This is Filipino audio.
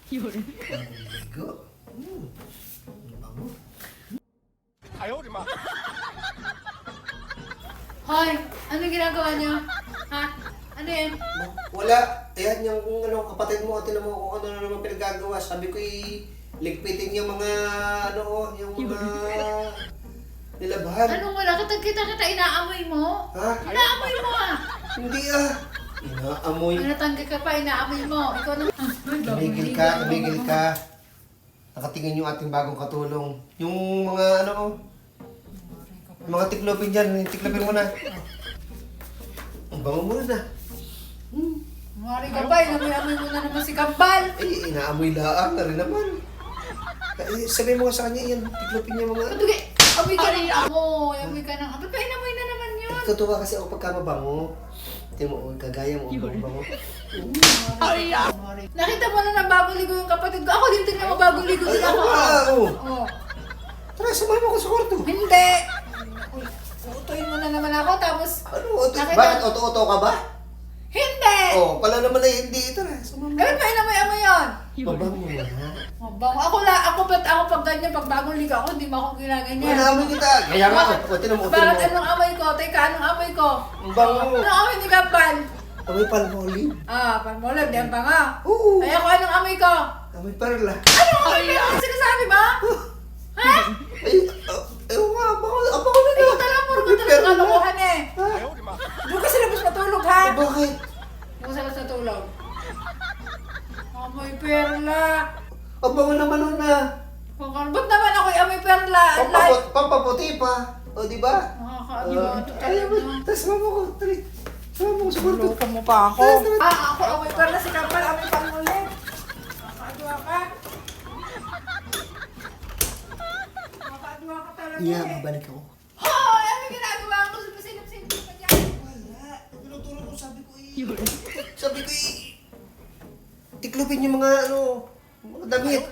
Ligo. Bango. Hoy, ano ginagawa niyo? Ha? Ano yan? Wala. Ayan yung kapatid mo, tinan mo kung ano na naman pinagagawa. Sabi ko ligpitin yung mga yung mga nilabahan. Anong wala? Kita inaamoy mo? Ha? Inaamoy mo ah! Hindi Inaamoy. Natanggi ka pa, inaamoy mo. Ikaw na. Tumigil ka. Nakatingin yung ating bagong katulong. Yung mga yung mga tiklopin dyan, tiklopin mo na. Ang bango mo na. Mari ka pa, inaamoy mo na naman si Kambal. Inaamoy laang na rin naman. Sabihin mo sa kanya yan, tiklopin niya mga Sige, amoy ka rin amoy. Amoy ka ng amoy. Inamoy na naman yun. Tutuwa kasi ako pagka mabango. Tingnan mo, kagaya mo, ang bango. Nakita mo na bago ligo yung kapatid ko. Ako din tingnan mo bago ligo din ako. Oh. Tara, sumama ko sa kwarto. Hindi. Uy, uutuin mo na naman ako tapos... Bakit? Oto-oto ka ba? Hindi! Pala naman ay hindi. Tara, sumama. Gawin mo, inamoy-amoy yun. Mabango na. Mabango. Ako pag ganyan, pag bagong ligo ako, hindi mo ako ginaganyan. Inaamoy kita. Kaya nga, tingnan mo. Bakit anong amoy ko? Teka, anong amoy ko? Ang bango. Anong amoy ni Kambal? Amoy palmolive. Palmolive, di ang banga. Oo. Ay ako, anong amoy ko? Amoy perla. Anong amoy ko? Ano sinasabi mo? Ha? Ewan nga, abango na Ikaw talaga, puro ka talaga kalokohan eh. Doon kasi labas matulog ha? Bakit? Doon sa labas matulog. Amoy perla. Abango naman nun na. Ba't naman ako'y amoy perla? Pampaputi pa. O, di ba? Nakakaaliwa ito Ayaw mo. talaga. Tapos mama ko. Tari. Sumama ko sa kwarto. Loko mo pa ako. Ako amoy perla si Kambal, amoy palmolive. Nakakaaliwa ka. Nakakaaliwa ka talaga Iya, eh. mabalik ako. Hoy! Ano ginagawa mo? Sinip-sinip pa dyan. Wala. Tinutulog ko, sabi ko Sabi ko tiklopin yung mga mga damit.